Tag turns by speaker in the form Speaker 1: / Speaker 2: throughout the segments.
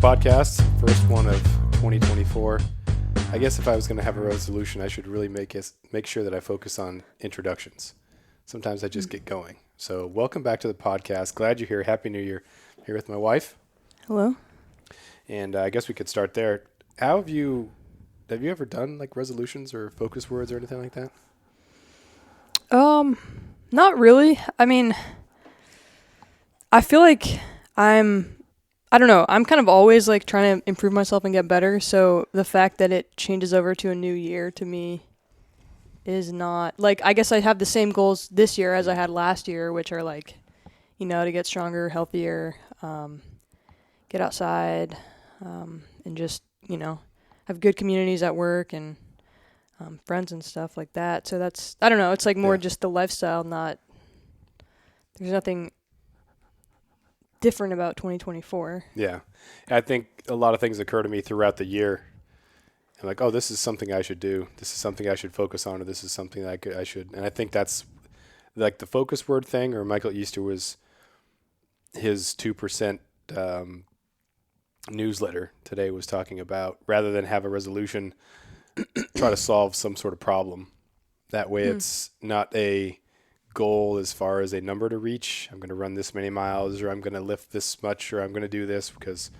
Speaker 1: podcast, first one of 2024. I guess if I was going to have a resolution, I should really make sure that I focus on introductions. Sometimes I just get going. So welcome back to the podcast. Glad you're here. Happy New Year. Here with my wife.
Speaker 2: Hello.
Speaker 1: And I guess we could start there. Have you ever done like resolutions or focus words or anything like that?
Speaker 2: Not really. I mean, I feel like I don't know, I'm kind of always like trying to improve myself and get better. So the fact that it changes over to a new year to me is not like, I guess I have the same goals this year as I had last year, which are like, to get stronger, healthier, get outside, and just, have good communities at work and friends and stuff like that. So that's, I don't know, it's like more just the lifestyle, there's nothing different about 2024.
Speaker 1: Yeah. I think a lot of things occur to me throughout the year. I'm like, oh, this is something I should do. This is something I should focus on, or this is something that I should. And I think that's like the focus word thing, or Michael Easter was his 2% newsletter today was talking about, rather than have a resolution, try to solve some sort of problem. That way it's not a goal as far as a number to reach. I'm going to run this many miles, or I'm going to lift this much, or I'm going to do this, because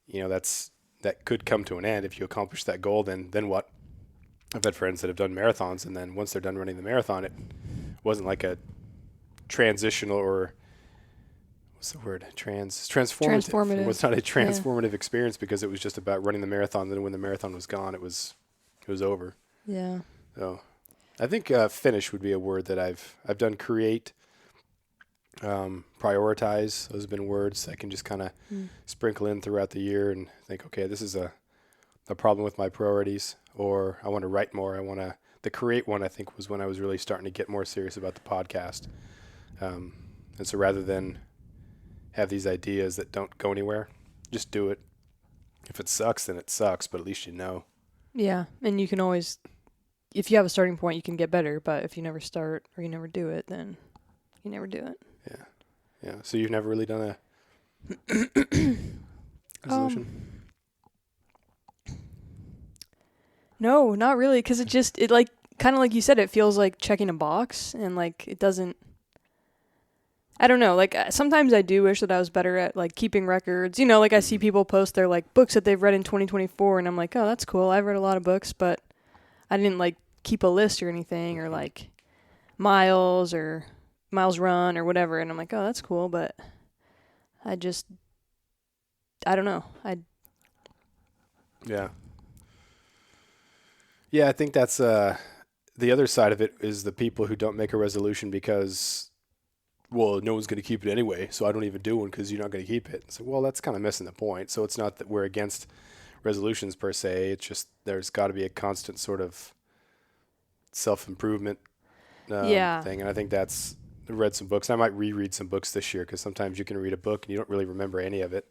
Speaker 1: that could come to an end. If you accomplish that goal, then what? I've had friends that have done marathons, and then once they're done running the marathon, it wasn't like a transitional, or what's the word? Transformative. It was not a transformative experience, because it was just about running the marathon. Then when the marathon was gone, it was over.
Speaker 2: Yeah.
Speaker 1: So I think finish would be a word that I've done. Create, prioritize. Those have been words I can just kind of sprinkle in throughout the year and think, okay, this is a problem with my priorities, or I want to write more. The create one, I think, was when I was really starting to get more serious about the podcast. And so rather than have these ideas that don't go anywhere, just do it. If it sucks, then it sucks, but at least you know.
Speaker 2: Yeah. And you can always, if you have a starting point, you can get better. But if you never start or you never do it, then you never do it.
Speaker 1: Yeah. Yeah. So you've never really done a resolution?
Speaker 2: No, not really. Because it like, kind of like you said, it feels like checking a box, and like it doesn't, I don't know. Like sometimes I do wish that I was better at like keeping records. Like I see people post their like books that they've read in 2024, and I'm like, oh, that's cool. I've read a lot of books, but I didn't like keep a list or anything, or like miles run or whatever. And I'm like, oh, that's cool. But I don't know.
Speaker 1: Yeah. Yeah, I think that's the other side of it is the people who don't make a resolution because, well, no one's going to keep it anyway, so I don't even do one because you're not going to keep it. So, well, that's kind of missing the point. So it's not that we're against resolutions per se. It's just there's got to be a constant sort of self-improvement thing. And I think I read some books. I might reread some books this year, because sometimes you can read a book and you don't really remember any of it.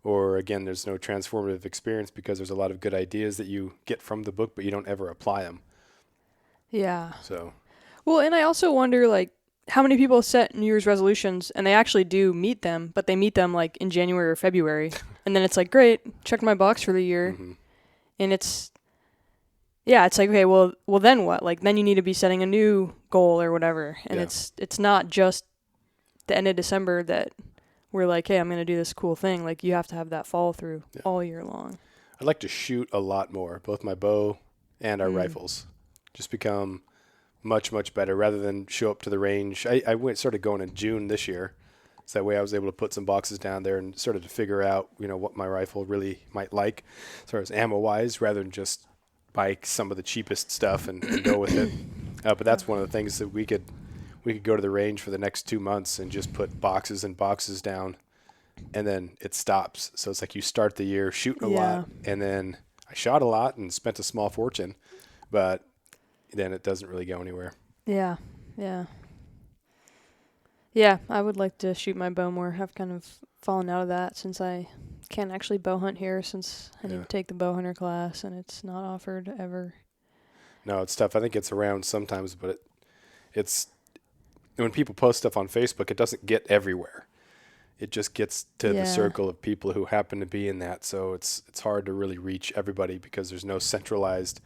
Speaker 1: Or again, there's no transformative experience because there's a lot of good ideas that you get from the book, but you don't ever apply them.
Speaker 2: Yeah.
Speaker 1: So.
Speaker 2: Well, and I also wonder, like, how many people set New Year's resolutions and they actually do meet them, but they meet them like in January or February. And then it's like, great, check my box for the year.
Speaker 1: Mm-hmm.
Speaker 2: And it's like, okay, well then what? Like, then you need to be setting a new goal or whatever. And it's not just the end of December that we're like, hey, I'm going to do this cool thing. Like, you have to have that follow through all year long.
Speaker 1: I'd like to shoot a lot more, both my bow and our rifles. Just become much, much better rather than show up to the range. I started going in June this year. So that way I was able to put some boxes down there and started to figure out, what my rifle really might like as far as ammo-wise, rather than just buy some of the cheapest stuff and go with it. But that's one of the things that we could go to the range for the next 2 months and just put boxes and boxes down, and then it stops. So it's like you start the year shooting a lot, and then I shot a lot and spent a small fortune, but then it doesn't really go anywhere.
Speaker 2: Yeah. Yeah, I would like to shoot my bow more. I've kind of fallen out of that since I can't actually bow hunt here, since I need to take the bow hunter class and it's not offered ever.
Speaker 1: No, it's tough. I think it's around sometimes, but it's when people post stuff on Facebook, it doesn't get everywhere. it just gets to the
Speaker 2: Yeah.
Speaker 1: circle of people who happen to be in that. So it's hard to really reach everybody because there's no centralized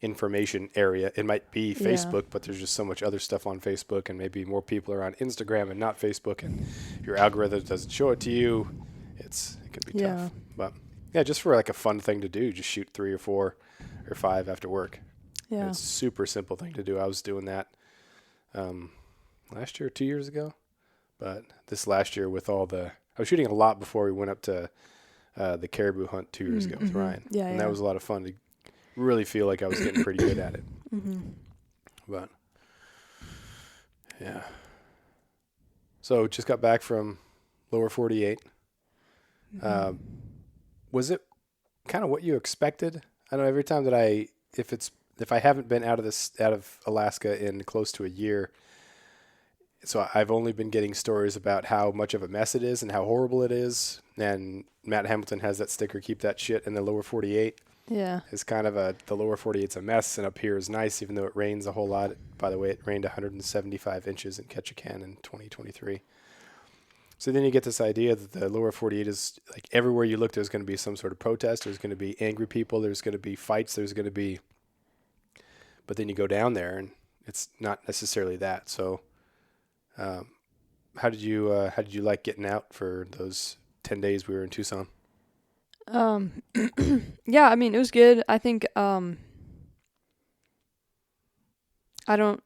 Speaker 1: information area. It might be
Speaker 2: Yeah.
Speaker 1: Facebook, but there's just so much other stuff on Facebook, and maybe more people are on Instagram and not Facebook, and your algorithm doesn't show it to you. It can be
Speaker 2: Yeah.
Speaker 1: tough. But yeah, just for like a fun thing to do, just shoot 3 or 4 or 5 after work.
Speaker 2: Yeah.
Speaker 1: It's a super simple thing to do. I was doing that last year, 2 years ago, but this last year with I was shooting a lot before we went up to the caribou hunt 2 years ago with Ryan.
Speaker 2: Yeah,
Speaker 1: and
Speaker 2: yeah.
Speaker 1: that was a lot of fun to really feel like I was getting pretty good at it. But yeah. So just got back from lower 48. Was it kind of what you expected? I know every time that if I haven't been out of Alaska in close to a year, so I've only been getting stories about how much of a mess it is and how horrible it is. And Matt Hamilton has that sticker, "Keep that shit in the lower 48."
Speaker 2: Yeah.
Speaker 1: It's kind of the lower 48's a mess, and up here is nice, even though it rains a whole lot. By the way, it rained 175 inches in Ketchikan in 2023. So then you get this idea that the lower 48 is like everywhere you look, there's going to be some sort of protest. There's going to be angry people. There's going to be fights. But then you go down there and it's not necessarily that. So, how did you like getting out for those 10 days we were in Tucson?
Speaker 2: Yeah, I mean, it was good. I think, I don't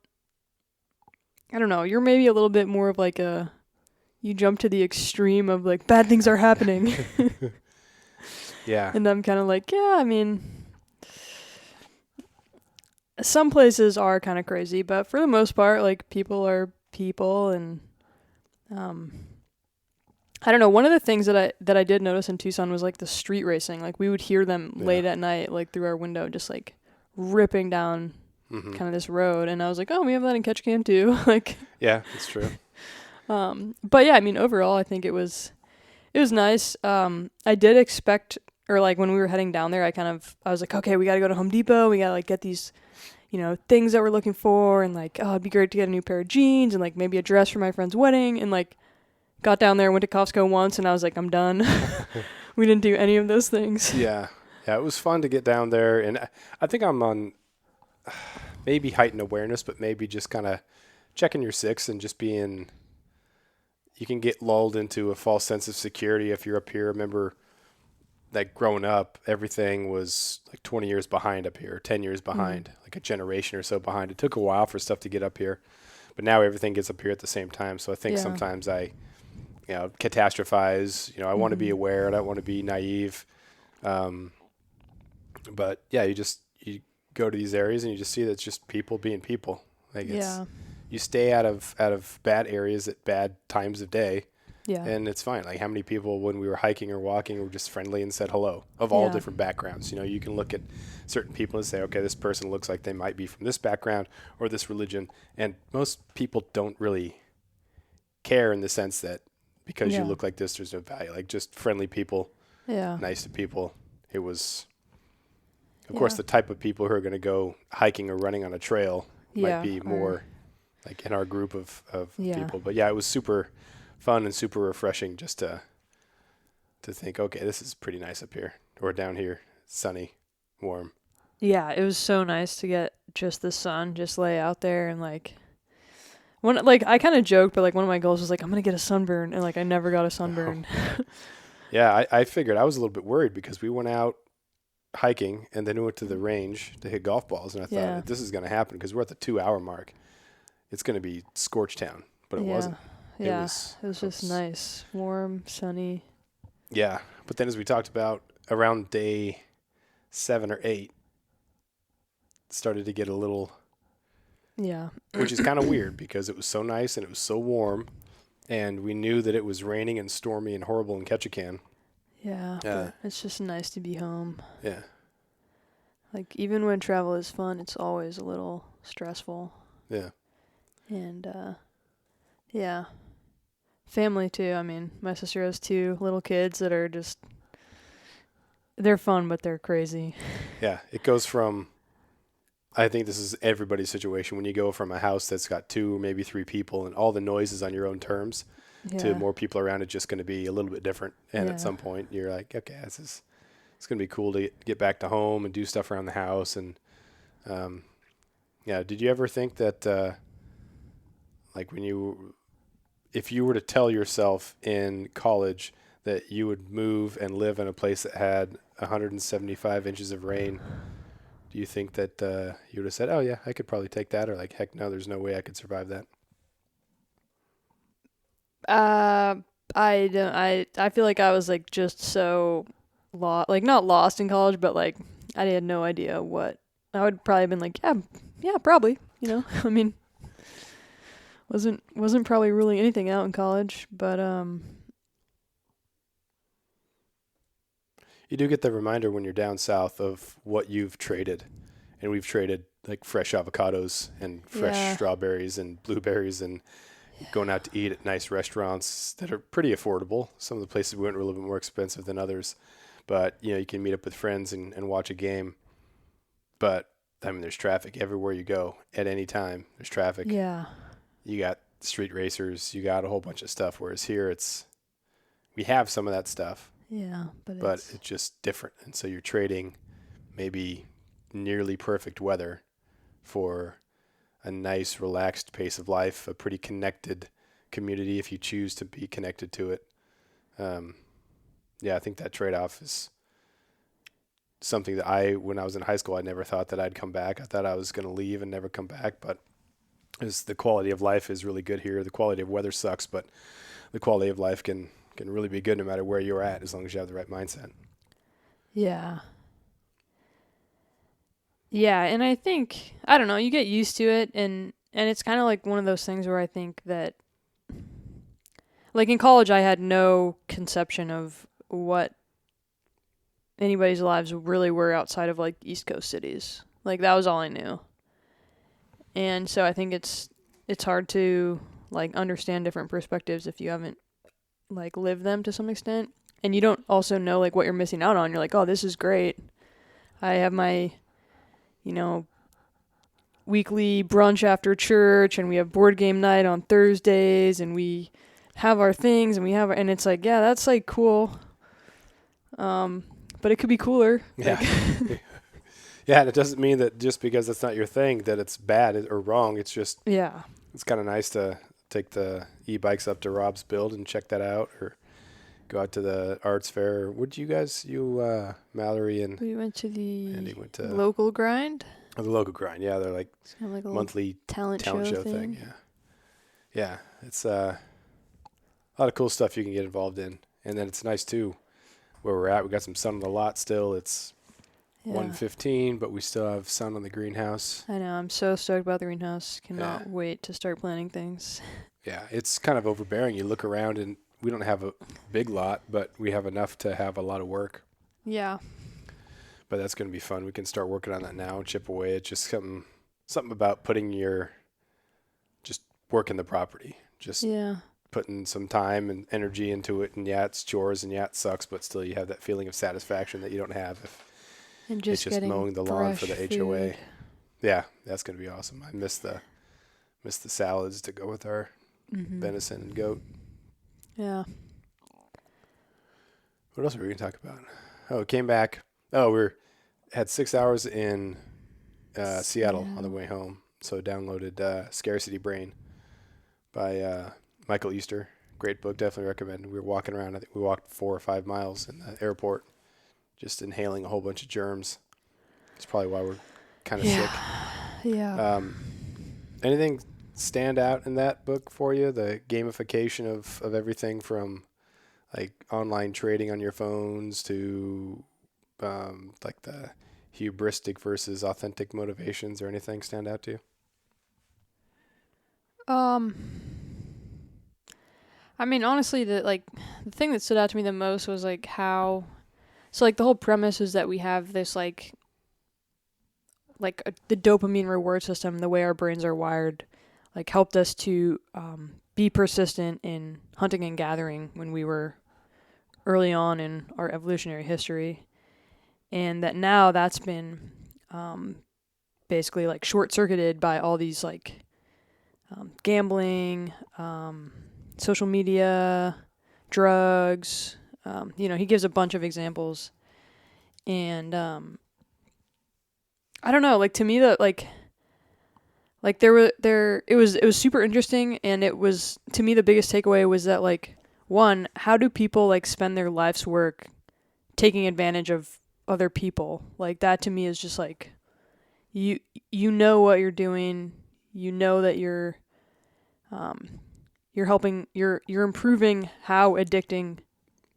Speaker 2: know. You're maybe a little bit more of like you jump to the extreme of like bad things are happening.
Speaker 1: Yeah.
Speaker 2: And I'm kind of like, yeah, I mean, some places are kind of crazy, but for the most part, like people are people. And, I don't know. One of the things that I did notice in Tucson was like the street racing. Like we would hear them late at night, like through our window, just like ripping down kind of this road. And I was like, oh, we have that in Ketchikan too. Like,
Speaker 1: yeah, that's true.
Speaker 2: But yeah, I mean, overall, I think it was nice. I did expect, or like when we were heading down there, I was like, okay, we got to go to Home Depot. We got to like get these, things that we're looking for. And like, oh, it'd be great to get a new pair of jeans and like maybe a dress for my friend's wedding. And like got down there, went to Costco once, and I was like, I'm done. We didn't do any of those things.
Speaker 1: Yeah. Yeah. It was fun to get down there. And I think I'm on maybe heightened awareness, but maybe just kind of checking your six and just being, you can get lulled into a false sense of security if you're up here. I remember like growing up, everything was like 20 years behind up here, 10 years behind, like a generation or so behind. It took a while for stuff to get up here, but now everything gets up here at the same time. So I think sometimes I catastrophize, I want to be aware. I don't want to be naive. But yeah, you go to these areas and you just see that it's just people being people. Like you stay out of bad areas at bad times of day.
Speaker 2: Yeah.
Speaker 1: And it's fine. Like how many people when we were hiking or walking were just friendly and said hello of all different backgrounds. You can look at certain people and say, okay, this person looks like they might be from this background or this religion. And most people don't really care in the sense that because you look like this, there's no value. Like just friendly people, nice to people. It was, of course, the type of people who are going to go hiking or running on a trail might be more like in our group of people. But yeah, it was super fun and super refreshing just to think, okay, this is pretty nice up here or down here. It's sunny, warm.
Speaker 2: Yeah, it was so nice to get just the sun, just lay out there and like I kind of joked, but like one of my goals was like I'm gonna get a sunburn, and like I never got a sunburn.
Speaker 1: Yeah, I figured I was a little bit worried because we went out hiking and then we went to the range to hit golf balls, and I thought this is gonna happen because we're at the 2-hour mark. It's gonna be scorch town, but it wasn't.
Speaker 2: Yeah, it was just nice, warm, sunny.
Speaker 1: Yeah, but then as we talked about, around day 7 or 8, it started to get a little.
Speaker 2: Yeah.
Speaker 1: Which is kind of weird because it was so nice and it was so warm, and we knew that it was raining and stormy and horrible in Ketchikan.
Speaker 2: Yeah. But it's just nice to be home.
Speaker 1: Yeah.
Speaker 2: Like even when travel is fun, it's always a little stressful.
Speaker 1: Yeah.
Speaker 2: And yeah. Family too. I mean, my sister has 2 little kids that are just they're fun, but they're crazy.
Speaker 1: Yeah. It goes from, I think this is everybody's situation when you go from a house that's got 2, maybe 3 people and all the noise is on your own terms to
Speaker 2: Yeah.
Speaker 1: more people around, it's just going to be a little bit different. And
Speaker 2: Yeah.
Speaker 1: at some point, you're like, okay, it's going to be cool to get back to home and do stuff around the house. And yeah, did you ever think that like if you were to tell yourself in college that you would move and live in a place that had 175 inches of rain, do you think that you would have said, oh yeah, I could probably take that, or like, heck no, there's no way I could survive that?
Speaker 2: I don't. I feel like I was like just so lost, like not lost in college, but like I had no idea what. I would probably have been like, yeah, probably. You know, I mean, wasn't probably ruling anything out in college, but
Speaker 1: You do get the reminder when you're down south of what you've traded, and we've traded like fresh avocados and fresh
Speaker 2: Yeah.
Speaker 1: strawberries and blueberries and going out to eat at nice restaurants that are pretty affordable. Some of the places we went were a little bit more expensive than others, but you can meet up with friends and watch a game. But I mean, there's traffic everywhere you go at any time. There's traffic.
Speaker 2: yeah,
Speaker 1: You got street racers. You got a whole bunch of stuff. Whereas here, we have some of that stuff,
Speaker 2: yeah,
Speaker 1: but it's just different. And so you're trading maybe nearly perfect weather for a nice, relaxed pace of life, a pretty connected community if you choose to be connected to it. Yeah, I think that trade-off is something that when I was in high school, I never thought that I'd come back. I thought I was going to leave and never come back, but the quality of life is really good here. The quality of weather sucks, but the quality of life can really be good no matter where you're at, as long as you have the right mindset.
Speaker 2: yeah. Yeah, and I think I don't know, you get used to it and it's kind of like one of those things where I think that like in college I had no conception of what anybody's lives really were outside of like East Coast cities. Like that was all I knew. And so I think it's hard to like understand different perspectives if you haven't like lived them to some extent. And you don't also know like what you're missing out on. You're like, "Oh, this is great. I have my weekly brunch after church and we have board game night on Thursdays and we have our things and it's like, yeah, that's like cool. But it could be cooler.
Speaker 1: Yeah. Yeah, and it doesn't mean that just because that's not your thing that it's bad or wrong. It's just
Speaker 2: Yeah.
Speaker 1: it's kind of nice to take the e-bikes up to Rob's Build and check that out, or go out to the arts fair. Would you guys, Mallory and
Speaker 2: We went to the
Speaker 1: Andy went to
Speaker 2: local grind.
Speaker 1: the local grind. Yeah, they're like
Speaker 2: It's kind of like a
Speaker 1: monthly
Speaker 2: talent
Speaker 1: show thing. Yeah, it's a lot of cool stuff you can get involved in, and then it's nice too where we're at. We got some sun on the lot still. It's
Speaker 2: Yeah.
Speaker 1: 1:15, but we still have sun on the greenhouse.
Speaker 2: I know. I'm so stoked about the greenhouse. Cannot
Speaker 1: Yeah.
Speaker 2: wait to start planting things.
Speaker 1: Yeah, it's kind of overbearing. You look around and we don't have a big lot, but we have enough to have a lot of work.
Speaker 2: Yeah.
Speaker 1: But that's going to be fun. We can start working on that now and chip away. It's just something about just working the property, just
Speaker 2: Yeah.
Speaker 1: putting some time and energy into it. And yeah, it's chores and yeah, it sucks, but still you have that feeling of satisfaction that you don't have if
Speaker 2: And
Speaker 1: it's
Speaker 2: just
Speaker 1: just
Speaker 2: getting
Speaker 1: mowing the lawn for the
Speaker 2: fresh
Speaker 1: HOA.
Speaker 2: food.
Speaker 1: Yeah, that's going to be awesome. I miss the salads to go with our
Speaker 2: Mhm.
Speaker 1: venison and goat.
Speaker 2: Yeah.
Speaker 1: What else were we going to talk about? Oh, came back. Oh, had 6 hours in Seattle on the way home. So downloaded Scarcity Brain by Michael Easter. Great book, definitely recommend. We were walking around. I think we walked 4 or 5 miles in the airport, just inhaling a whole bunch of germs. That's probably why we're kind of sick.
Speaker 2: Yeah.
Speaker 1: Anything stand out in that book for you? The gamification of everything from like online trading on your phones to like the hubristic versus authentic motivations, or anything stand out to you?
Speaker 2: I mean, honestly, the thing that stood out to me the most was like how, so like the whole premise is that we have this the dopamine reward system, the way our brains are wired, like helped us to be persistent in hunting and gathering when we were early on in our evolutionary history, and that now that's been basically like short circuited by all these like gambling, social media, drugs. He gives a bunch of examples, and I don't know. Like to me, that like it was super interesting, and it was to me the biggest takeaway was that like one, how do people like spend their life's work taking advantage of other people? Like that to me is just like you know what you're doing, you know that you're helping, you're improving how addicting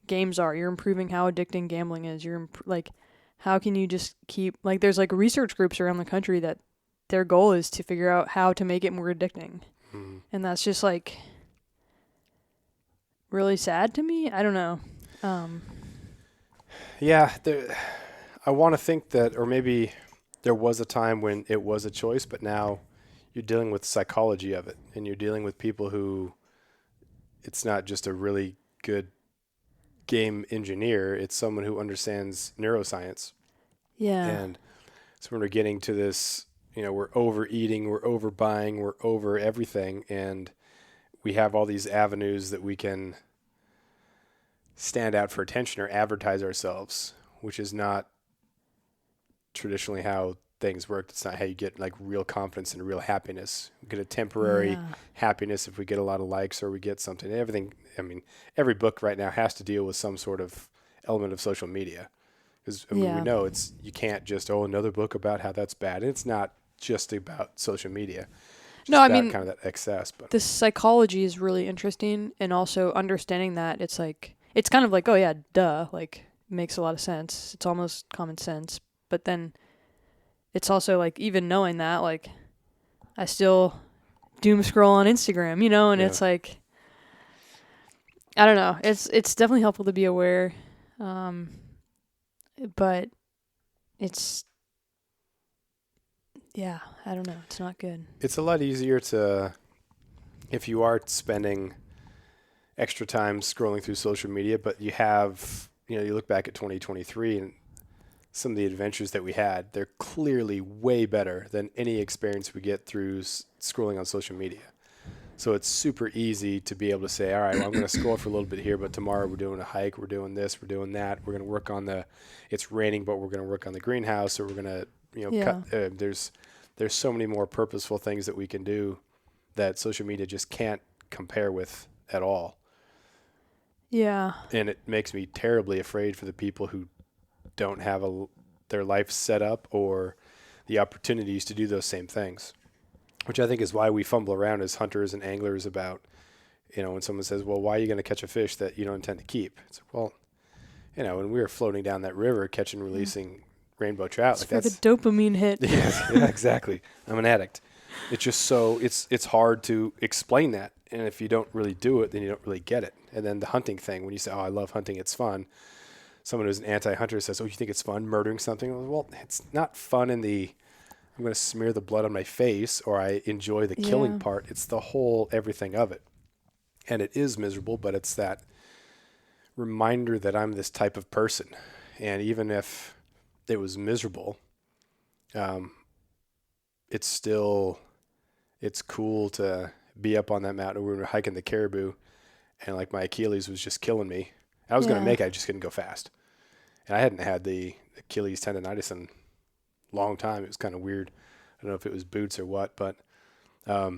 Speaker 2: games are, you're improving how addicting gambling is, like how can you just keep like there's like research groups around the country that their goal is to figure out how to make it more addicting. And that's just like really sad to me. I don't know.
Speaker 1: Yeah, I want to think that, or maybe there was a time when it was a choice, but now you're dealing with psychology of it, and you're dealing with people who it's not just a really good game engineer, it's someone who understands neuroscience.
Speaker 2: Yeah.
Speaker 1: And so when we're getting to this, we're overeating, we're overbuying, we're over everything, and we have all these avenues that we can stand out for attention or advertise ourselves, which is not traditionally how things work. It's not how you get like real confidence and real happiness. We get a temporary happiness if we get a lot of likes or we get something. Everything, every book right now has to deal with some sort of element of social media. Because we know you can't just, another book about how that's bad. And it's not just about social media. It's about kind of that excess. But
Speaker 2: the psychology is really interesting, and also understanding that it's kind of like, oh yeah, duh, like makes a lot of sense. It's almost common sense. But then it's also like, even knowing that, like I still doom scroll on Instagram, and it's like, I don't know. It's definitely helpful to be aware. But it's, I don't know. It's not good.
Speaker 1: It's a lot easier if you are spending extra time scrolling through social media, but you have, you look back at 2023 and some of the adventures that we had, they're clearly way better than any experience we get through scrolling on social media. So it's super easy to be able to say, all right, well, I'm going to scroll for a little bit here, but tomorrow we're doing a hike, we're doing this, we're doing that. We're going to work on it's raining, but we're going to work on the greenhouse, or we're going to, cut. There's so many more purposeful things that we can do that social media just can't compare with at all.
Speaker 2: Yeah.
Speaker 1: And it makes me terribly afraid for the people who don't have their life set up or the opportunities to do those same things, which I think is why we fumble around as hunters and anglers about, when someone says, well, why are you going to catch a fish that you don't intend to keep? It's well, when we were floating down that river catching and releasing rainbow trout,
Speaker 2: it's like that's the dopamine hit.
Speaker 1: Yeah, exactly. I'm an addict. It's just it's hard to explain that. And if you don't really do it, then you don't really get it. And then the hunting thing, when you say, oh, I love hunting, it's fun. Someone who's an anti-hunter says, oh, you think it's fun murdering something? Well, it's not fun I'm going to smear the blood on my face, or I enjoy the killing part. It's the whole everything of it. And it is miserable, but it's that reminder that I'm this type of person. And even if it was miserable, it's cool to be up on that mountain. We were hiking the Caribou, and like my Achilles was just killing me. I was going to make it, I just couldn't go fast. And I hadn't had the Achilles tendonitis in a long time. It was kind of weird. I don't know if it was boots or what, but a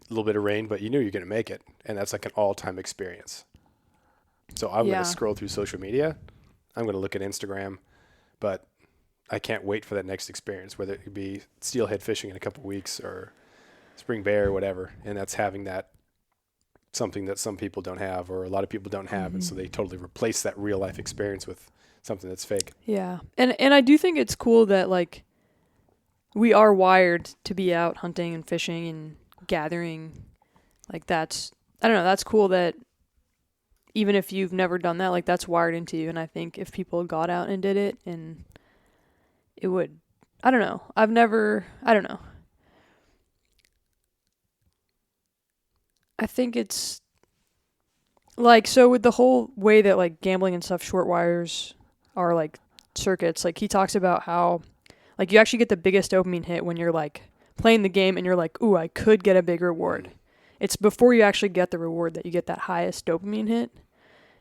Speaker 1: little bit of rain, but you knew you're going to make it. And that's like an all-time experience. So I'm going to scroll through social media. I'm going to look at Instagram, but I can't wait for that next experience, whether it be steelhead fishing in a couple of weeks or spring bear or whatever. And that's having that something that some people don't have, or a lot of people don't have. And so they totally replace that real life experience with something that's fake.
Speaker 2: Yeah. And I do think it's cool that like we are wired to be out hunting and fishing and gathering. Like that's cool that even if you've never done that, like that's wired into you. And I think if people got out and did it, and it would, I don't know. I don't know. I think it's like, so with the whole way that like gambling and stuff, short wires are like circuits, like he talks about how like you actually get the biggest dopamine hit when you're like playing the game and you're like, ooh, I could get a big reward. it's before you actually get the reward that you get that highest dopamine hit.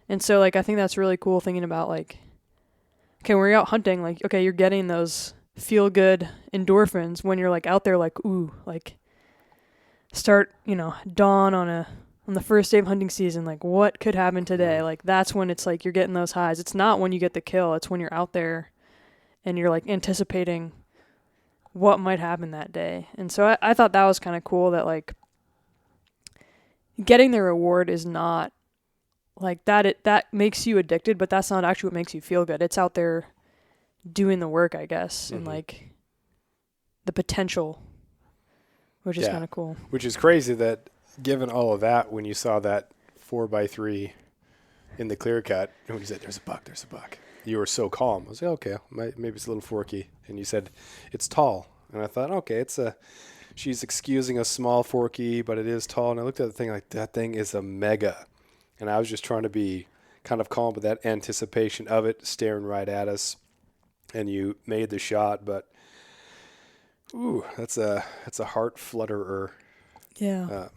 Speaker 2: And so like I think that's really cool thinking about like, okay, when you're out hunting, like, okay, you're getting those feel good endorphins when you're like out there, like, ooh, like start, dawn on the first day of hunting season, like what could happen today? Like that's when it's like you're getting those highs. It's not when you get the kill. It's when you're out there and you're like anticipating what might happen that day. And so I thought that was kind of cool that like getting the reward is not like that makes you addicted, but that's not actually what makes you feel good. It's out there doing the work, I guess, and like the potential, which is kind of cool.
Speaker 1: Which is crazy that given all of that, when you saw that 4x3 in the clear cut, and when you said, there's a buck, you were so calm. I was like, okay, maybe it's a little forky. And you said, it's tall. And I thought, okay, she's excusing a small forky, but it is tall. And I looked at the thing like, that thing is a mega. And I was just trying to be kind of calm with that anticipation of it staring right at us. And you made the shot, but ooh, that's a heart flutterer.
Speaker 2: Yeah.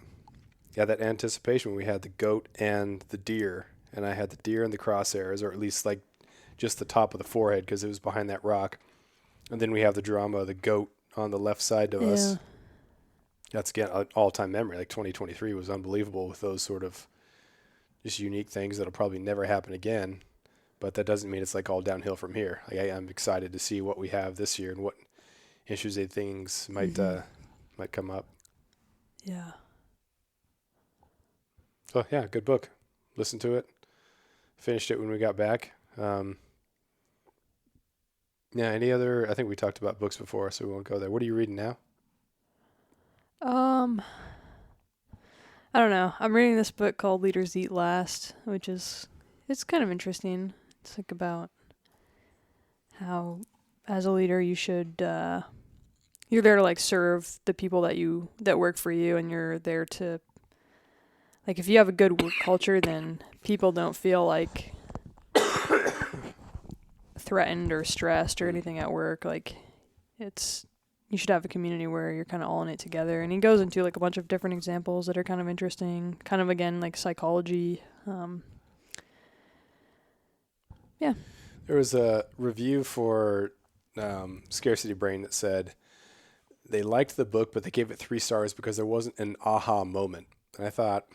Speaker 1: That anticipation when we had the goat and the deer, and I had the deer in the crosshairs, or at least like just the top of the forehead because it was behind that rock. And then we have the drama of the goat on the left side of us. That's, again, an all-time memory. Like 2023 was unbelievable with those sort of just unique things that'll probably never happen again. But that doesn't mean it's like all downhill from here. Like I'm excited to see what we have this year and what issues and things might come up.
Speaker 2: Yeah.
Speaker 1: So yeah, good book. Listened to it. Finished it when we got back. Yeah. Any other? I think we talked about books before, so we won't go there. What are you reading now?
Speaker 2: I don't know. I'm reading this book called Leaders Eat Last, it's kind of interesting. It's like about how, as a leader, you should, you're there to like serve the people that work for you, and you're there to, like, if you have a good work culture, then people don't feel like threatened or stressed or anything at work. Like, you should have a community where you're kind of all in it together. And he goes into like a bunch of different examples that are kind of interesting, kind of, again, like psychology. Yeah.
Speaker 1: There was a review for Scarcity Brain that said they liked the book, but they gave it 3 stars because there wasn't an aha moment. And I thought,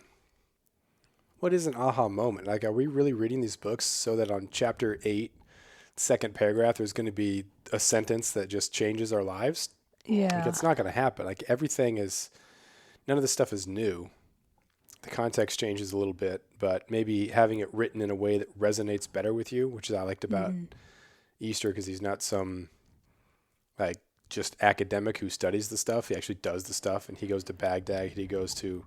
Speaker 1: what is an aha moment? Like, are we really reading these books so that on chapter 8, second paragraph, there's going to be a sentence that just changes our lives?
Speaker 2: Yeah.
Speaker 1: Like, it's not going to happen. Like, none of this stuff is new. The context changes a little bit, but maybe having it written in a way that resonates better with you, which is I liked about Easter, because he's not some like just academic who studies the stuff. He actually does the stuff, and he goes to Baghdad. He goes to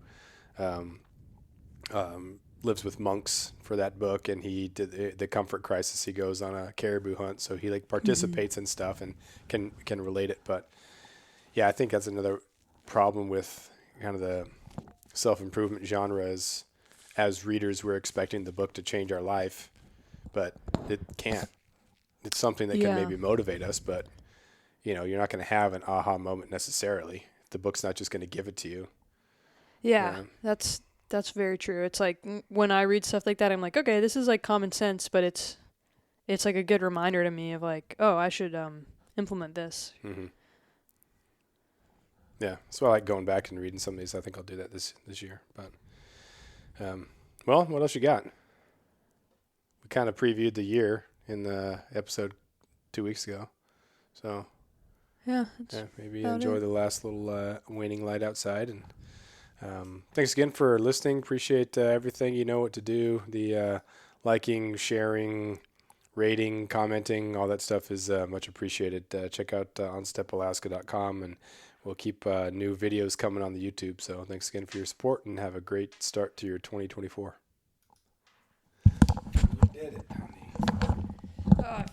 Speaker 1: lives with monks for that book, and he did the Comfort Crisis. He goes on a caribou hunt, so he like participates in stuff and can relate it. But yeah, I think that's another problem with kind of the self-improvement genre is, as readers, we're expecting the book to change our life, but it can't. It's something that can maybe motivate us, but you're not going to have an aha moment necessarily. The book's not just going to give it to you.
Speaker 2: Yeah, that's very true. It's like when I read stuff like that, I'm like, okay, this is like common sense, but it's like a good reminder to me of like, oh, I should implement this.
Speaker 1: Mm-hmm. Yeah, so I like going back and reading some of these. I think I'll do that this year. But, well, what else you got? We kind of previewed the year in the episode 2 weeks ago. So,
Speaker 2: yeah,
Speaker 1: maybe enjoy the last little waning light outside. And thanks again for listening. Appreciate everything. You know what to do. The liking, sharing, rating, commenting, all that stuff is much appreciated. Check out onstepalaska.com, and we'll keep new videos coming on the YouTube. So thanks again for your support, and have a great start to your 2024. You did it, honey.